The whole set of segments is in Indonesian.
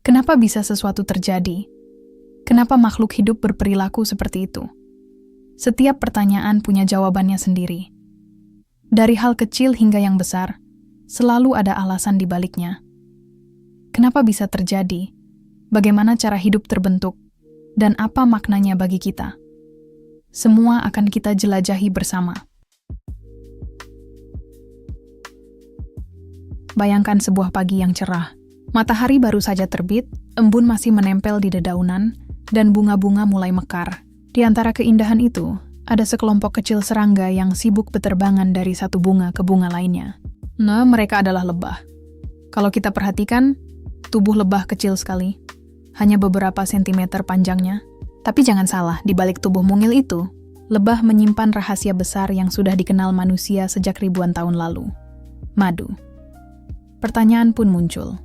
Kenapa bisa sesuatu terjadi? Kenapa makhluk hidup berperilaku seperti itu? Setiap pertanyaan punya jawabannya sendiri. Dari hal kecil hingga yang besar, selalu ada alasan di baliknya. Kenapa bisa terjadi? Bagaimana cara hidup terbentuk? Dan apa maknanya bagi kita? Semua akan kita jelajahi bersama. Bayangkan sebuah pagi yang cerah. Matahari baru saja terbit, embun masih menempel di dedaunan, dan bunga-bunga mulai mekar. Di antara keindahan itu, ada sekelompok kecil serangga yang sibuk beterbangan dari satu bunga ke bunga lainnya. Nah, mereka adalah lebah. Kalau kita perhatikan, tubuh lebah kecil sekali. Hanya beberapa sentimeter panjangnya. Tapi jangan salah, di balik tubuh mungil itu, lebah menyimpan rahasia besar yang sudah dikenal manusia sejak ribuan tahun lalu. Madu. Pertanyaan pun muncul.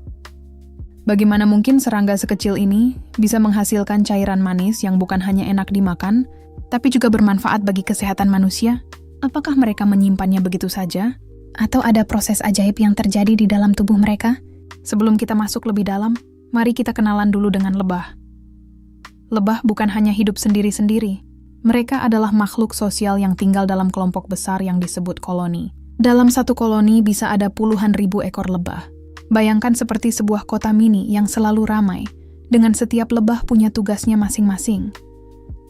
Bagaimana mungkin serangga sekecil ini bisa menghasilkan cairan manis yang bukan hanya enak dimakan, tapi juga bermanfaat bagi kesehatan manusia? Apakah mereka menyimpannya begitu saja? Atau ada proses ajaib yang terjadi di dalam tubuh mereka? Sebelum kita masuk lebih dalam, mari kita kenalan dulu dengan lebah. Lebah bukan hanya hidup sendiri-sendiri. Mereka adalah makhluk sosial yang tinggal dalam kelompok besar yang disebut koloni. Dalam satu koloni bisa ada puluhan ribu ekor lebah. Bayangkan seperti sebuah kota mini yang selalu ramai, dengan setiap lebah punya tugasnya masing-masing.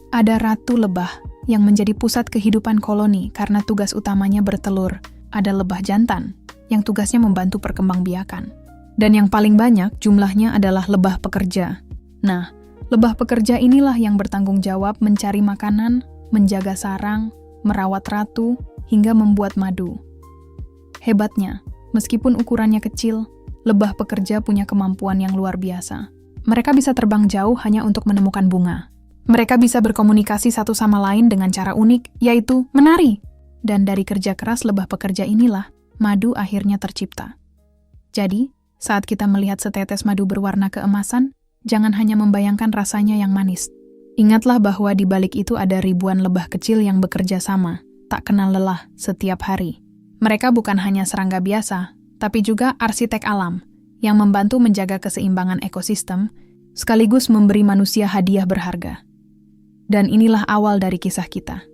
Ada ratu lebah yang menjadi pusat kehidupan koloni karena tugas utamanya bertelur. Ada lebah jantan yang tugasnya membantu perkembangbiakan. Dan yang paling banyak jumlahnya adalah lebah pekerja. Nah, lebah pekerja inilah yang bertanggung jawab mencari makanan, menjaga sarang, merawat ratu, hingga membuat madu. Hebatnya, meskipun ukurannya kecil, lebah pekerja punya kemampuan yang luar biasa. Mereka bisa terbang jauh hanya untuk menemukan bunga. Mereka bisa berkomunikasi satu sama lain dengan cara unik, yaitu menari. Dan dari kerja keras lebah pekerja inilah, madu akhirnya tercipta. Jadi, saat kita melihat setetes madu berwarna keemasan, jangan hanya membayangkan rasanya yang manis. Ingatlah bahwa di balik itu ada ribuan lebah kecil yang bekerja sama, tak kenal lelah setiap hari. Mereka bukan hanya serangga biasa, tapi juga arsitek alam yang membantu menjaga keseimbangan ekosistem, sekaligus memberi manusia hadiah berharga. Dan inilah awal dari kisah kita.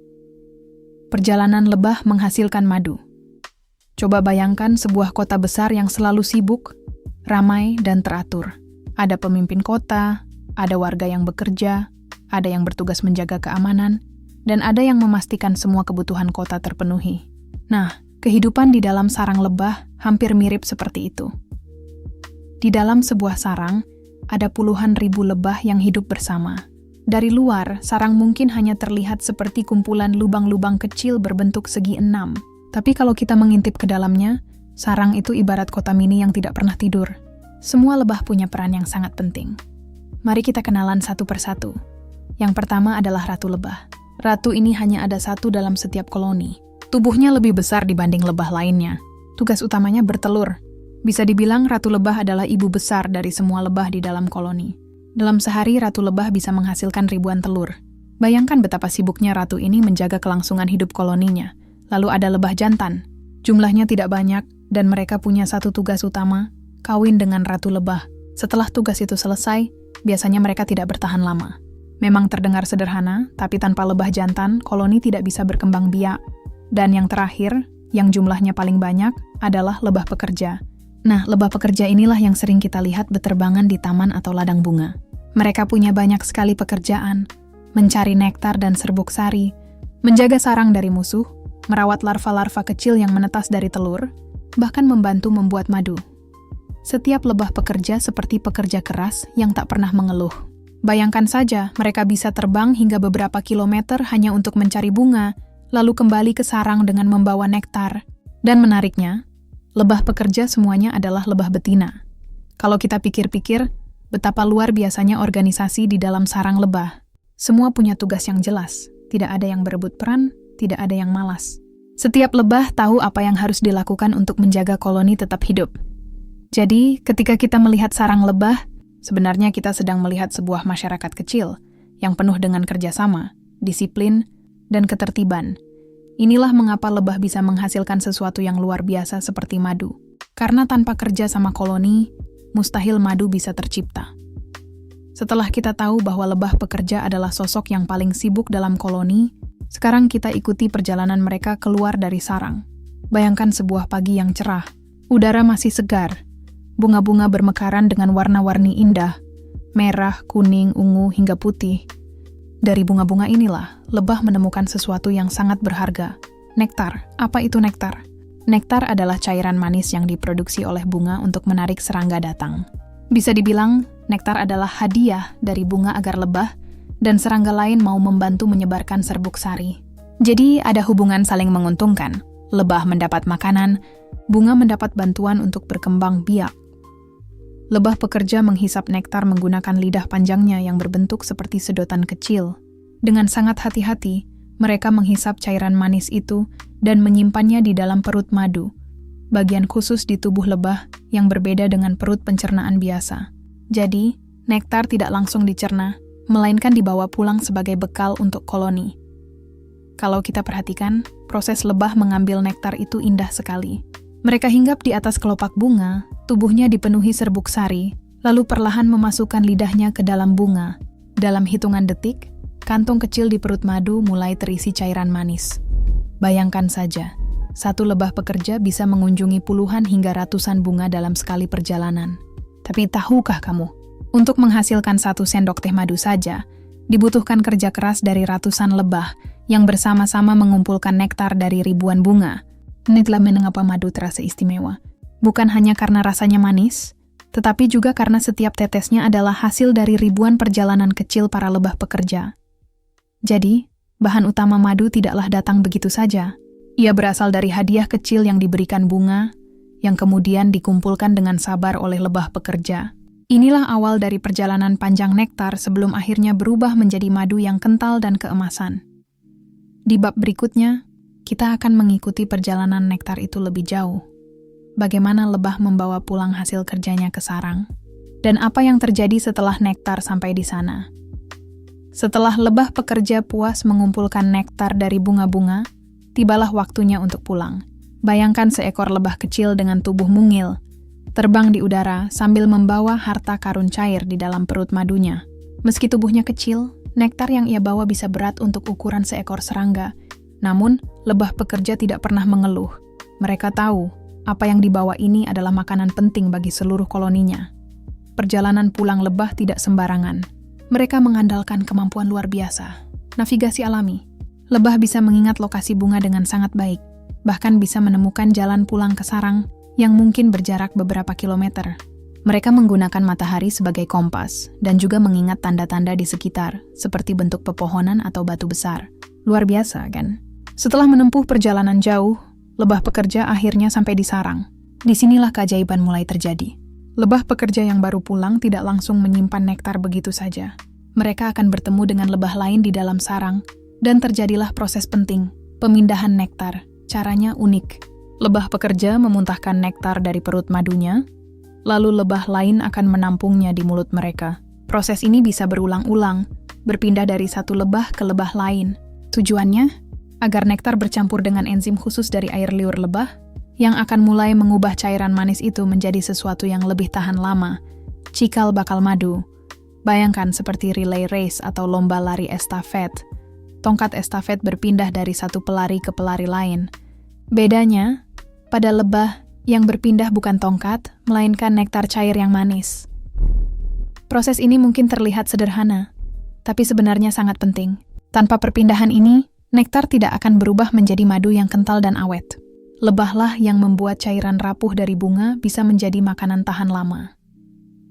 Perjalanan lebah menghasilkan madu. Coba bayangkan sebuah kota besar yang selalu sibuk, ramai, dan teratur. Ada pemimpin kota, ada warga yang bekerja, ada yang bertugas menjaga keamanan, dan ada yang memastikan semua kebutuhan kota terpenuhi. Nah, kehidupan di dalam sarang lebah hampir mirip seperti itu. Di dalam sebuah sarang, ada puluhan ribu lebah yang hidup bersama. Dari luar, sarang mungkin hanya terlihat seperti kumpulan lubang-lubang kecil berbentuk segi 6. Tapi kalau kita mengintip ke dalamnya, sarang itu ibarat kota mini yang tidak pernah tidur. Semua lebah punya peran yang sangat penting. Mari kita kenalan satu persatu. Yang pertama adalah ratu lebah. Ratu ini hanya ada satu dalam setiap koloni. Tubuhnya lebih besar dibanding lebah lainnya. Tugas utamanya bertelur. Bisa dibilang ratu lebah adalah ibu besar dari semua lebah di dalam koloni. Dalam sehari, ratu lebah bisa menghasilkan ribuan telur. Bayangkan betapa sibuknya ratu ini menjaga kelangsungan hidup koloninya. Lalu ada lebah jantan. Jumlahnya tidak banyak, dan mereka punya satu tugas utama, kawin dengan ratu lebah. Setelah tugas itu selesai, biasanya mereka tidak bertahan lama. Memang terdengar sederhana, tapi tanpa lebah jantan, koloni tidak bisa berkembang biak. Dan yang terakhir, yang jumlahnya paling banyak, adalah lebah pekerja. Nah, lebah pekerja inilah yang sering kita lihat beterbangan di taman atau ladang bunga. Mereka punya banyak sekali pekerjaan, mencari nektar dan serbuk sari, menjaga sarang dari musuh, merawat larva-larva kecil yang menetas dari telur, bahkan membantu membuat madu. Setiap lebah pekerja seperti pekerja keras yang tak pernah mengeluh. Bayangkan saja, mereka bisa terbang hingga beberapa kilometer hanya untuk mencari bunga, lalu kembali ke sarang dengan membawa nektar. Dan menariknya, lebah pekerja semuanya adalah lebah betina. Kalau kita pikir-pikir, betapa luar biasanya organisasi di dalam sarang lebah. Semua punya tugas yang jelas, tidak ada yang berebut peran, tidak ada yang malas. Setiap lebah tahu apa yang harus dilakukan untuk menjaga koloni tetap hidup. Jadi, ketika kita melihat sarang lebah, sebenarnya kita sedang melihat sebuah masyarakat kecil yang penuh dengan kerjasama, disiplin, dan ketertiban. Inilah mengapa lebah bisa menghasilkan sesuatu yang luar biasa seperti madu. Karena tanpa kerja sama koloni, mustahil madu bisa tercipta. Setelah kita tahu bahwa lebah pekerja adalah sosok yang paling sibuk dalam koloni, sekarang kita ikuti perjalanan mereka keluar dari sarang. Bayangkan sebuah pagi yang cerah. Udara masih segar. Bunga-bunga bermekaran dengan warna-warni indah. Merah, kuning, ungu, hingga putih. Dari bunga-bunga inilah, lebah menemukan sesuatu yang sangat berharga. Nektar. Apa itu nektar? Nektar adalah cairan manis yang diproduksi oleh bunga untuk menarik serangga datang. Bisa dibilang, nektar adalah hadiah dari bunga agar lebah dan serangga lain mau membantu menyebarkan serbuk sari. Jadi ada hubungan saling menguntungkan. Lebah mendapat makanan, bunga mendapat bantuan untuk berkembang biak. Lebah pekerja menghisap nektar menggunakan lidah panjangnya yang berbentuk seperti sedotan kecil. Dengan sangat hati-hati, mereka menghisap cairan manis itu dan menyimpannya di dalam perut madu, bagian khusus di tubuh lebah yang berbeda dengan perut pencernaan biasa. Jadi, nektar tidak langsung dicerna, melainkan dibawa pulang sebagai bekal untuk koloni. Kalau kita perhatikan, proses lebah mengambil nektar itu indah sekali. Mereka hinggap di atas kelopak bunga, tubuhnya dipenuhi serbuk sari, lalu perlahan memasukkan lidahnya ke dalam bunga. Dalam hitungan detik, kantung kecil di perut madu mulai terisi cairan manis. Bayangkan saja, satu lebah pekerja bisa mengunjungi puluhan hingga ratusan bunga dalam sekali perjalanan. Tapi tahukah kamu, untuk menghasilkan 1 sendok teh madu saja, dibutuhkan kerja keras dari ratusan lebah yang bersama-sama mengumpulkan nektar dari ribuan bunga. Inilah mengapa madu terasa istimewa. Bukan hanya karena rasanya manis, tetapi juga karena setiap tetesnya adalah hasil dari ribuan perjalanan kecil para lebah pekerja. Jadi, bahan utama madu tidaklah datang begitu saja. Ia berasal dari hadiah kecil yang diberikan bunga, yang kemudian dikumpulkan dengan sabar oleh lebah pekerja. Inilah awal dari perjalanan panjang nektar sebelum akhirnya berubah menjadi madu yang kental dan keemasan. Di bab berikutnya, kita akan mengikuti perjalanan nektar itu lebih jauh. Bagaimana lebah membawa pulang hasil kerjanya ke sarang, dan apa yang terjadi setelah nektar sampai di sana. Setelah lebah pekerja puas mengumpulkan nektar dari bunga-bunga, tibalah waktunya untuk pulang. Bayangkan seekor lebah kecil dengan tubuh mungil, terbang di udara sambil membawa harta karun cair di dalam perut madunya. Meski tubuhnya kecil, nektar yang ia bawa bisa berat untuk ukuran seekor serangga. Namun, lebah pekerja tidak pernah mengeluh. Mereka tahu, apa yang dibawa ini adalah makanan penting bagi seluruh koloninya. Perjalanan pulang lebah tidak sembarangan. Mereka mengandalkan kemampuan luar biasa. Navigasi alami. Lebah bisa mengingat lokasi bunga dengan sangat baik, bahkan bisa menemukan jalan pulang ke sarang yang mungkin berjarak beberapa kilometer. Mereka menggunakan matahari sebagai kompas dan juga mengingat tanda-tanda di sekitar, seperti bentuk pepohonan atau batu besar. Luar biasa, kan? Setelah menempuh perjalanan jauh, lebah pekerja akhirnya sampai di sarang. Disinilah keajaiban mulai terjadi. Lebah pekerja yang baru pulang tidak langsung menyimpan nektar begitu saja. Mereka akan bertemu dengan lebah lain di dalam sarang, dan terjadilah proses penting, pemindahan nektar. Caranya unik. Lebah pekerja memuntahkan nektar dari perut madunya, lalu lebah lain akan menampungnya di mulut mereka. Proses ini bisa berulang-ulang, berpindah dari satu lebah ke lebah lain. Tujuannya, agar nektar bercampur dengan enzim khusus dari air liur lebah, yang akan mulai mengubah cairan manis itu menjadi sesuatu yang lebih tahan lama. Cikal bakal madu. Bayangkan seperti relay race atau lomba lari estafet. Tongkat estafet berpindah dari satu pelari ke pelari lain. Bedanya, pada lebah yang berpindah bukan tongkat, melainkan nektar cair yang manis. Proses ini mungkin terlihat sederhana, tapi sebenarnya sangat penting. Tanpa perpindahan ini, nektar tidak akan berubah menjadi madu yang kental dan awet. Lebahlah yang membuat cairan rapuh dari bunga bisa menjadi makanan tahan lama.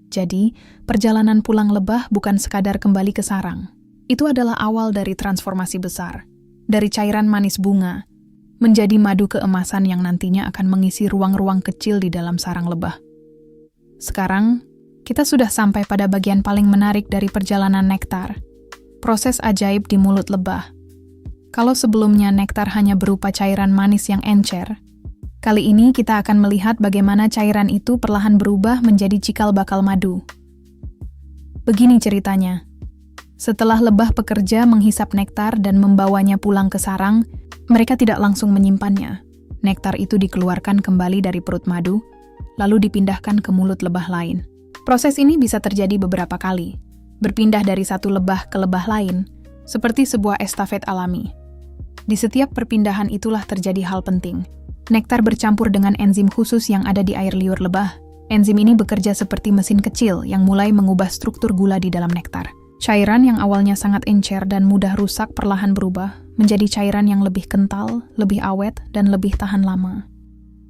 Jadi, perjalanan pulang lebah bukan sekadar kembali ke sarang. Itu adalah awal dari transformasi besar. Dari cairan manis bunga, menjadi madu keemasan yang nantinya akan mengisi ruang-ruang kecil di dalam sarang lebah. Sekarang, kita sudah sampai pada bagian paling menarik dari perjalanan nektar. Proses ajaib di mulut lebah. Kalau sebelumnya nektar hanya berupa cairan manis yang encer, kali ini kita akan melihat bagaimana cairan itu perlahan berubah menjadi cikal bakal madu. Begini ceritanya. Setelah lebah pekerja menghisap nektar dan membawanya pulang ke sarang, mereka tidak langsung menyimpannya. Nektar itu dikeluarkan kembali dari perut madu, lalu dipindahkan ke mulut lebah lain. Proses ini bisa terjadi beberapa kali. berpindah dari satu lebah ke lebah lain, seperti sebuah estafet alami. Di setiap perpindahan itulah terjadi hal penting. Nektar bercampur dengan enzim khusus yang ada di air liur lebah. Enzim ini bekerja seperti mesin kecil yang mulai mengubah struktur gula di dalam nektar. Cairan yang awalnya sangat encer dan mudah rusak perlahan berubah menjadi cairan yang lebih kental, lebih awet, dan lebih tahan lama.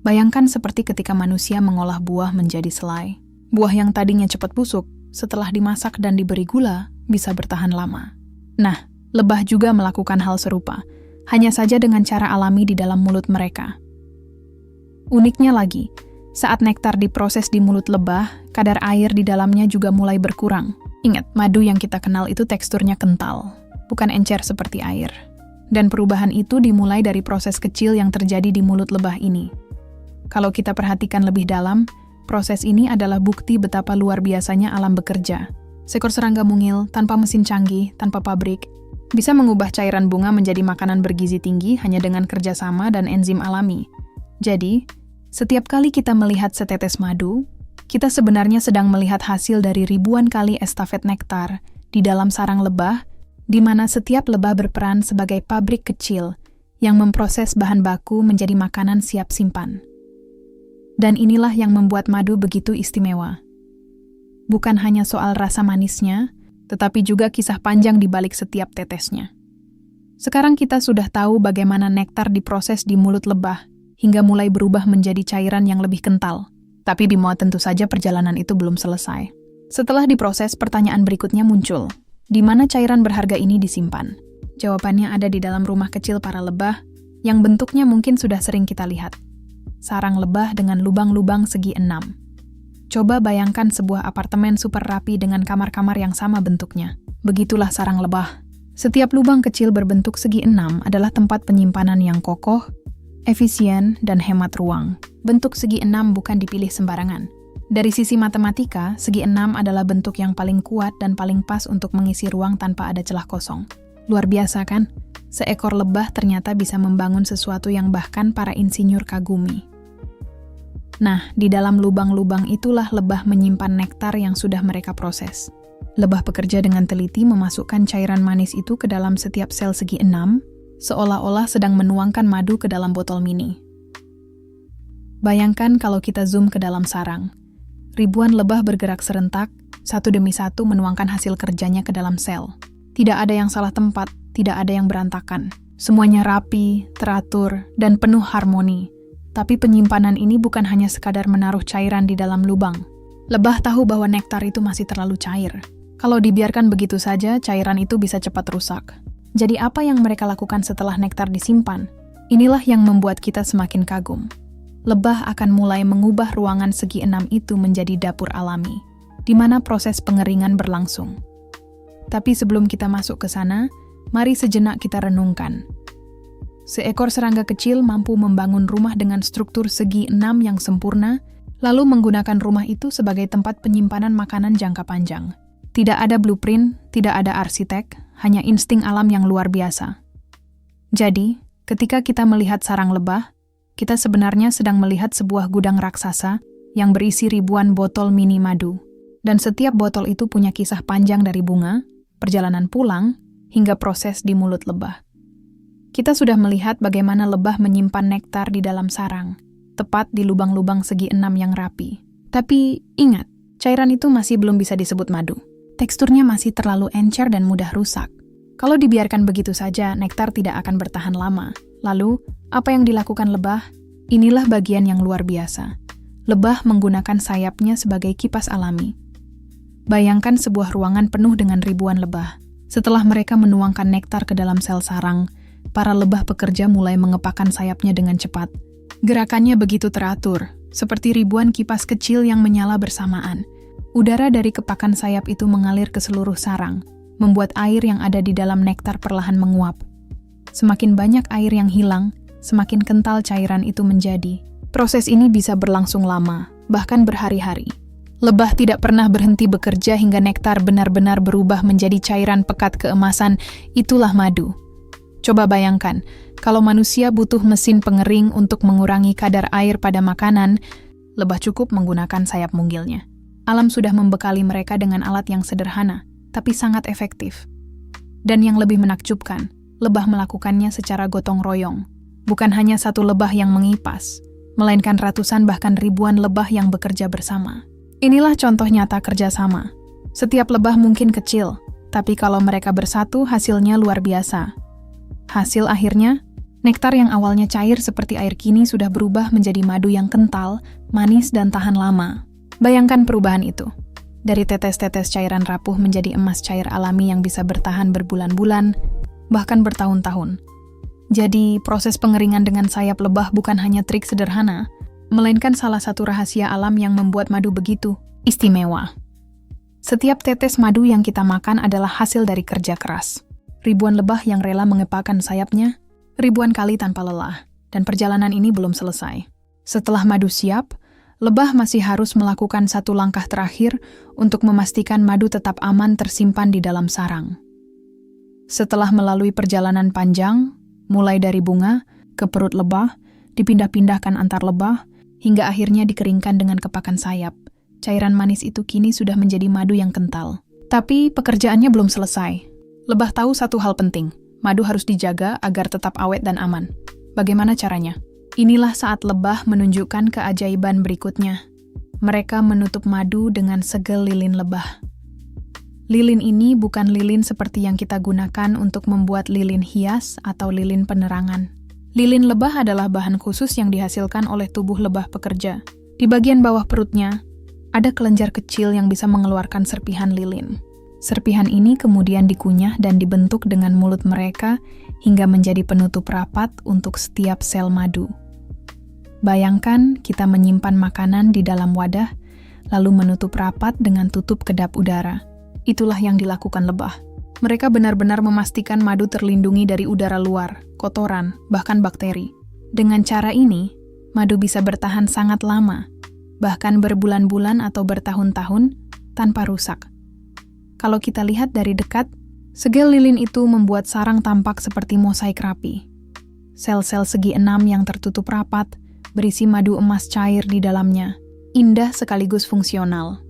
Bayangkan seperti ketika manusia mengolah buah menjadi selai. Buah yang tadinya cepat busuk, setelah dimasak dan diberi gula, bisa bertahan lama. Nah, lebah juga melakukan hal serupa, hanya saja dengan cara alami di dalam mulut mereka. Uniknya lagi, saat nektar diproses di mulut lebah, kadar air di dalamnya juga mulai berkurang. Ingat, madu yang kita kenal itu teksturnya kental, bukan encer seperti air. Dan perubahan itu dimulai dari proses kecil yang terjadi di mulut lebah ini. Kalau kita perhatikan lebih dalam, proses ini adalah bukti betapa luar biasanya alam bekerja. Seekor serangga mungil, tanpa mesin canggih, tanpa pabrik, bisa mengubah cairan bunga menjadi makanan bergizi tinggi hanya dengan kerjasama dan enzim alami. Jadi, setiap kali kita melihat setetes madu, kita sebenarnya sedang melihat hasil dari ribuan kali estafet nektar di dalam sarang lebah, di mana setiap lebah berperan sebagai pabrik kecil yang memproses bahan baku menjadi makanan siap simpan. Dan inilah yang membuat madu begitu istimewa. Bukan hanya soal rasa manisnya, tetapi juga kisah panjang di balik setiap tetesnya. Sekarang kita sudah tahu bagaimana nektar diproses di mulut lebah hingga mulai berubah menjadi cairan yang lebih kental. Tapi Bimo, tentu saja perjalanan itu belum selesai. Setelah diproses, pertanyaan berikutnya muncul. Di mana cairan berharga ini disimpan? Jawabannya ada di dalam rumah kecil para lebah, yang bentuknya mungkin sudah sering kita lihat. Sarang lebah dengan lubang-lubang segi 6. Coba bayangkan sebuah apartemen super rapi dengan kamar-kamar yang sama bentuknya. Begitulah sarang lebah. Setiap lubang kecil berbentuk segi 6 adalah tempat penyimpanan yang kokoh, efisien, dan hemat ruang. Bentuk segi 6 bukan dipilih sembarangan. Dari sisi matematika, segi 6 adalah bentuk yang paling kuat dan paling pas untuk mengisi ruang tanpa ada celah kosong. Luar biasa kan? Seekor lebah ternyata bisa membangun sesuatu yang bahkan para insinyur kagumi. Nah, di dalam lubang-lubang itulah lebah menyimpan nektar yang sudah mereka proses. Lebah bekerja dengan teliti memasukkan cairan manis itu ke dalam setiap sel segi 6, seolah-olah sedang menuangkan madu ke dalam botol mini. Bayangkan kalau kita zoom ke dalam sarang. Ribuan lebah bergerak serentak, satu demi satu menuangkan hasil kerjanya ke dalam sel. Tidak ada yang salah tempat, tidak ada yang berantakan. Semuanya rapi, teratur, dan penuh harmoni. Tapi penyimpanan ini bukan hanya sekadar menaruh cairan di dalam lubang. Lebah tahu bahwa nektar itu masih terlalu cair. Kalau dibiarkan begitu saja, cairan itu bisa cepat rusak. Jadi apa yang mereka lakukan setelah nektar disimpan? Inilah yang membuat kita semakin kagum. Lebah akan mulai mengubah ruangan segi 6 itu menjadi dapur alami, di mana proses pengeringan berlangsung. Tapi sebelum kita masuk ke sana, mari sejenak kita renungkan. Seekor serangga kecil mampu membangun rumah dengan struktur segi 6 yang sempurna, lalu menggunakan rumah itu sebagai tempat penyimpanan makanan jangka panjang. Tidak ada blueprint, tidak ada arsitek, hanya insting alam yang luar biasa. Jadi, ketika kita melihat sarang lebah, kita sebenarnya sedang melihat sebuah gudang raksasa yang berisi ribuan botol mini madu. Dan setiap botol itu punya kisah panjang dari bunga, perjalanan pulang, hingga proses di mulut lebah. Kita sudah melihat bagaimana lebah menyimpan nektar di dalam sarang, tepat di lubang-lubang segi 6 yang rapi. Tapi ingat, cairan itu masih belum bisa disebut madu. Teksturnya masih terlalu encer dan mudah rusak. Kalau dibiarkan begitu saja, nektar tidak akan bertahan lama. Lalu, apa yang dilakukan lebah? Inilah bagian yang luar biasa. Lebah menggunakan sayapnya sebagai kipas alami. Bayangkan sebuah ruangan penuh dengan ribuan lebah. Setelah mereka menuangkan nektar ke dalam sel sarang, para lebah pekerja mulai mengepakkan sayapnya dengan cepat. Gerakannya begitu teratur, seperti ribuan kipas kecil yang menyala bersamaan. Udara dari kepakan sayap itu mengalir ke seluruh sarang, membuat air yang ada di dalam nektar perlahan menguap. Semakin banyak air yang hilang, semakin kental cairan itu menjadi. Proses ini bisa berlangsung lama, bahkan berhari-hari. Lebah tidak pernah berhenti bekerja hingga nektar benar-benar berubah menjadi cairan pekat keemasan, itulah madu. Coba bayangkan, kalau manusia butuh mesin pengering untuk mengurangi kadar air pada makanan, lebah cukup menggunakan sayap munggilnya. Alam sudah membekali mereka dengan alat yang sederhana, tapi sangat efektif. Dan yang lebih menakjubkan, lebah melakukannya secara gotong royong. Bukan hanya satu lebah yang mengipas, melainkan ratusan bahkan ribuan lebah yang bekerja bersama. Inilah contoh nyata kerjasama. Setiap lebah mungkin kecil, tapi kalau mereka bersatu hasilnya luar biasa. Hasil akhirnya, nektar yang awalnya cair seperti air kini sudah berubah menjadi madu yang kental, manis dan tahan lama. Bayangkan perubahan itu. Dari tetes-tetes cairan rapuh menjadi emas cair alami yang bisa bertahan berbulan-bulan, bahkan bertahun-tahun. Jadi, proses pengeringan dengan sayap lebah bukan hanya trik sederhana, melainkan salah satu rahasia alam yang membuat madu begitu istimewa. Setiap tetes madu yang kita makan adalah hasil dari kerja keras. Ribuan lebah yang rela mengepakkan sayapnya, ribuan kali tanpa lelah, dan perjalanan ini belum selesai. Setelah madu siap, lebah masih harus melakukan satu langkah terakhir untuk memastikan madu tetap aman tersimpan di dalam sarang. Setelah melalui perjalanan panjang, mulai dari bunga ke perut lebah, dipindah-pindahkan antar lebah, hingga akhirnya dikeringkan dengan kepakan sayap. Cairan manis itu kini sudah menjadi madu yang kental. Tapi pekerjaannya belum selesai. Lebah tahu satu hal penting, madu harus dijaga agar tetap awet dan aman. Bagaimana caranya? Inilah saat lebah menunjukkan keajaiban berikutnya. Mereka menutup madu dengan segel lilin lebah. Lilin ini bukan lilin seperti yang kita gunakan untuk membuat lilin hias atau lilin penerangan. Lilin lebah adalah bahan khusus yang dihasilkan oleh tubuh lebah pekerja. Di bagian bawah perutnya, ada kelenjar kecil yang bisa mengeluarkan serpihan lilin. Serpihan ini kemudian dikunyah dan dibentuk dengan mulut mereka hingga menjadi penutup rapat untuk setiap sel madu. Bayangkan kita menyimpan makanan di dalam wadah, lalu menutup rapat dengan tutup kedap udara. Itulah yang dilakukan lebah. Mereka benar-benar memastikan madu terlindungi dari udara luar, kotoran, bahkan bakteri. Dengan cara ini, madu bisa bertahan sangat lama, bahkan berbulan-bulan atau bertahun-tahun tanpa rusak. Kalau kita lihat dari dekat, segel lilin itu membuat sarang tampak seperti mosaik rapi. Sel-sel segi enam yang tertutup rapat, berisi madu emas cair di dalamnya, indah sekaligus fungsional.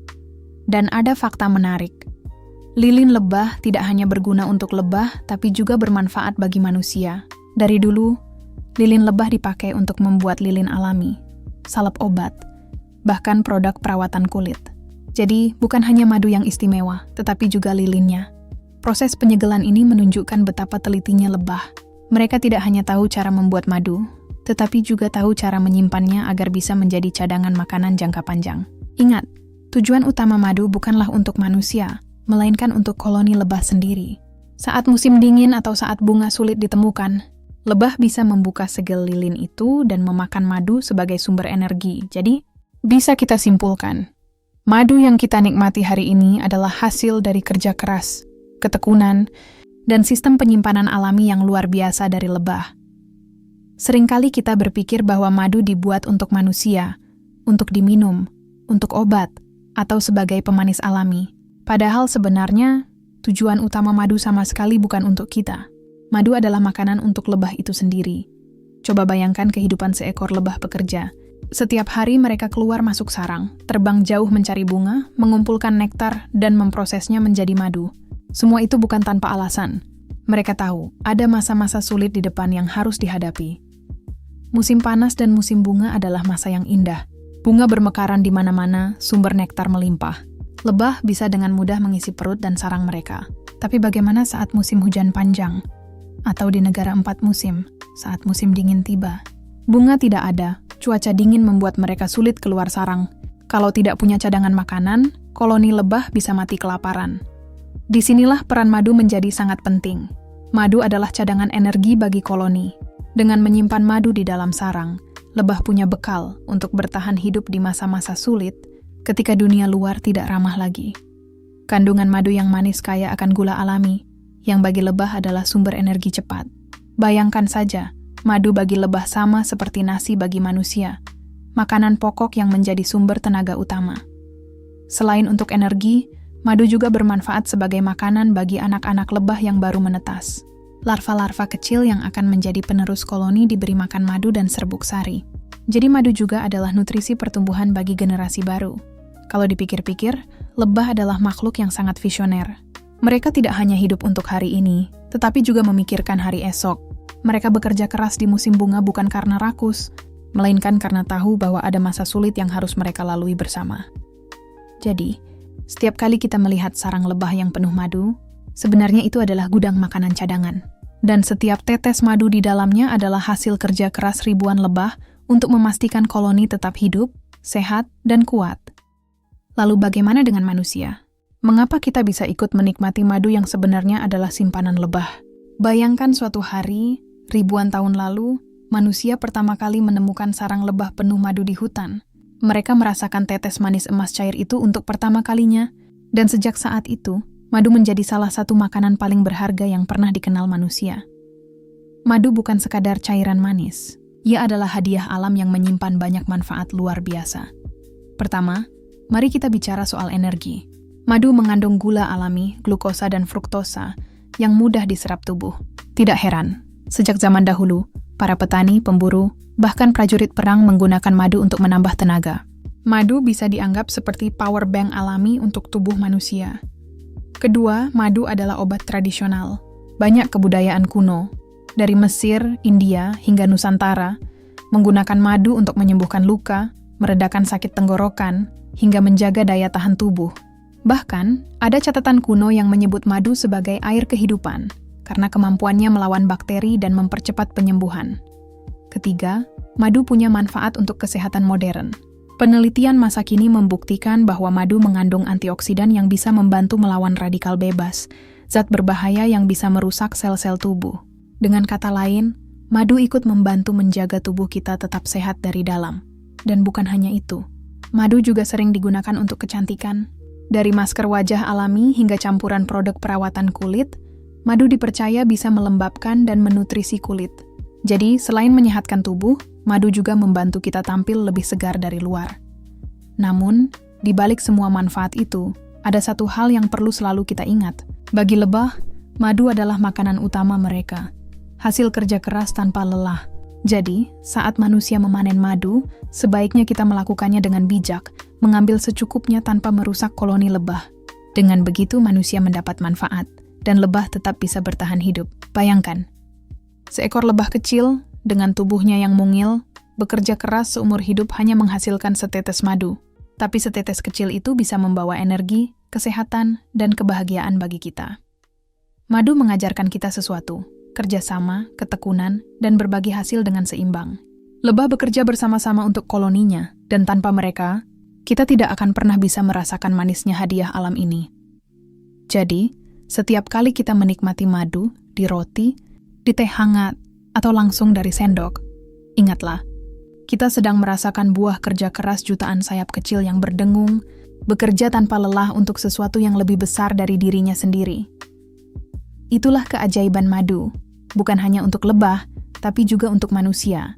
Dan ada fakta menarik. Lilin lebah tidak hanya berguna untuk lebah, tapi juga bermanfaat bagi manusia. Dari dulu, lilin lebah dipakai untuk membuat lilin alami, salep obat, bahkan produk perawatan kulit. Jadi, bukan hanya madu yang istimewa, tetapi juga lilinnya. Proses penyegelan ini menunjukkan betapa telitinya lebah. Mereka tidak hanya tahu cara membuat madu, tetapi juga tahu cara menyimpannya agar bisa menjadi cadangan makanan jangka panjang. Ingat, tujuan utama madu bukanlah untuk manusia, melainkan untuk koloni lebah sendiri. Saat musim dingin atau saat bunga sulit ditemukan, lebah bisa membuka segel lilin itu dan memakan madu sebagai sumber energi. Jadi, bisa kita simpulkan, madu yang kita nikmati hari ini adalah hasil dari kerja keras, ketekunan, dan sistem penyimpanan alami yang luar biasa dari lebah. Seringkali kita berpikir bahwa madu dibuat untuk manusia, untuk diminum, untuk obat, atau sebagai pemanis alami. Padahal sebenarnya, tujuan utama madu sama sekali bukan untuk kita. Madu adalah makanan untuk lebah itu sendiri. Coba bayangkan kehidupan seekor lebah pekerja. Setiap hari mereka keluar masuk sarang, terbang jauh mencari bunga, mengumpulkan nektar, dan memprosesnya menjadi madu. Semua itu bukan tanpa alasan. Mereka tahu, ada masa-masa sulit di depan yang harus dihadapi. Musim panas dan musim bunga adalah masa yang indah. Bunga bermekaran di mana-mana, sumber nektar melimpah. Lebah bisa dengan mudah mengisi perut dan sarang mereka. Tapi bagaimana saat musim hujan panjang? Atau di negara 4 musim, saat musim dingin tiba? Bunga tidak ada, cuaca dingin membuat mereka sulit keluar sarang. Kalau tidak punya cadangan makanan, koloni lebah bisa mati kelaparan. Disinilah peran madu menjadi sangat penting. Madu adalah cadangan energi bagi koloni. Dengan menyimpan madu di dalam sarang, lebah punya bekal untuk bertahan hidup di masa-masa sulit ketika dunia luar tidak ramah lagi. Kandungan madu yang manis kaya akan gula alami, yang bagi lebah adalah sumber energi cepat. Bayangkan saja, madu bagi lebah sama seperti nasi bagi manusia, makanan pokok yang menjadi sumber tenaga utama. Selain untuk energi, madu juga bermanfaat sebagai makanan bagi anak-anak lebah yang baru menetas. Larva-larva kecil yang akan menjadi penerus koloni diberi makan madu dan serbuk sari. Jadi madu juga adalah nutrisi pertumbuhan bagi generasi baru. Kalau dipikir-pikir, lebah adalah makhluk yang sangat visioner. Mereka tidak hanya hidup untuk hari ini, tetapi juga memikirkan hari esok. Mereka bekerja keras di musim bunga bukan karena rakus, melainkan karena tahu bahwa ada masa sulit yang harus mereka lalui bersama. Jadi, setiap kali kita melihat sarang lebah yang penuh madu, sebenarnya itu adalah gudang makanan cadangan. Dan setiap tetes madu di dalamnya adalah hasil kerja keras ribuan lebah untuk memastikan koloni tetap hidup, sehat, dan kuat. Lalu bagaimana dengan manusia? Mengapa kita bisa ikut menikmati madu yang sebenarnya adalah simpanan lebah? Bayangkan suatu hari, ribuan tahun lalu, manusia pertama kali menemukan sarang lebah penuh madu di hutan. Mereka merasakan tetes manis emas cair itu untuk pertama kalinya, dan sejak saat itu, madu menjadi salah satu makanan paling berharga yang pernah dikenal manusia. Madu bukan sekadar cairan manis. Ia adalah hadiah alam yang menyimpan banyak manfaat luar biasa. Pertama, mari kita bicara soal energi. Madu mengandung gula alami, glukosa dan fruktosa yang mudah diserap tubuh. Tidak heran, sejak zaman dahulu, para petani, pemburu, bahkan prajurit perang menggunakan madu untuk menambah tenaga. Madu bisa dianggap seperti power bank alami untuk tubuh manusia. Kedua, madu adalah obat tradisional. Banyak kebudayaan kuno, dari Mesir, India, hingga Nusantara, menggunakan madu untuk menyembuhkan luka, meredakan sakit tenggorokan, hingga menjaga daya tahan tubuh. Bahkan, ada catatan kuno yang menyebut madu sebagai air kehidupan, karena kemampuannya melawan bakteri dan mempercepat penyembuhan. Ketiga, madu punya manfaat untuk kesehatan modern. Penelitian masa kini membuktikan bahwa madu mengandung antioksidan yang bisa membantu melawan radikal bebas, zat berbahaya yang bisa merusak sel-sel tubuh. Dengan kata lain, madu ikut membantu menjaga tubuh kita tetap sehat dari dalam. Dan bukan hanya itu, madu juga sering digunakan untuk kecantikan. Dari masker wajah alami hingga campuran produk perawatan kulit, madu dipercaya bisa melembabkan dan menutrisi kulit. Jadi, selain menyehatkan tubuh, madu juga membantu kita tampil lebih segar dari luar. Namun, di balik semua manfaat itu, ada satu hal yang perlu selalu kita ingat. Bagi lebah, madu adalah makanan utama mereka. Hasil kerja keras tanpa lelah. Jadi, saat manusia memanen madu, sebaiknya kita melakukannya dengan bijak, mengambil secukupnya tanpa merusak koloni lebah. Dengan begitu, manusia mendapat manfaat, dan lebah tetap bisa bertahan hidup. Bayangkan, seekor lebah kecil, dengan tubuhnya yang mungil, bekerja keras seumur hidup hanya menghasilkan setetes madu. Tapi setetes kecil itu bisa membawa energi, kesehatan, dan kebahagiaan bagi kita. Madu mengajarkan kita sesuatu, kerjasama, ketekunan, dan berbagi hasil dengan seimbang. Lebah bekerja bersama-sama untuk koloninya, dan tanpa mereka, kita tidak akan pernah bisa merasakan manisnya hadiah alam ini. Jadi, setiap kali kita menikmati madu, di roti, di teh hangat, atau langsung dari sendok, ingatlah, kita sedang merasakan buah kerja keras jutaan sayap kecil yang berdengung, bekerja tanpa lelah untuk sesuatu yang lebih besar dari dirinya sendiri. Itulah keajaiban madu, bukan hanya untuk lebah, tapi juga untuk manusia.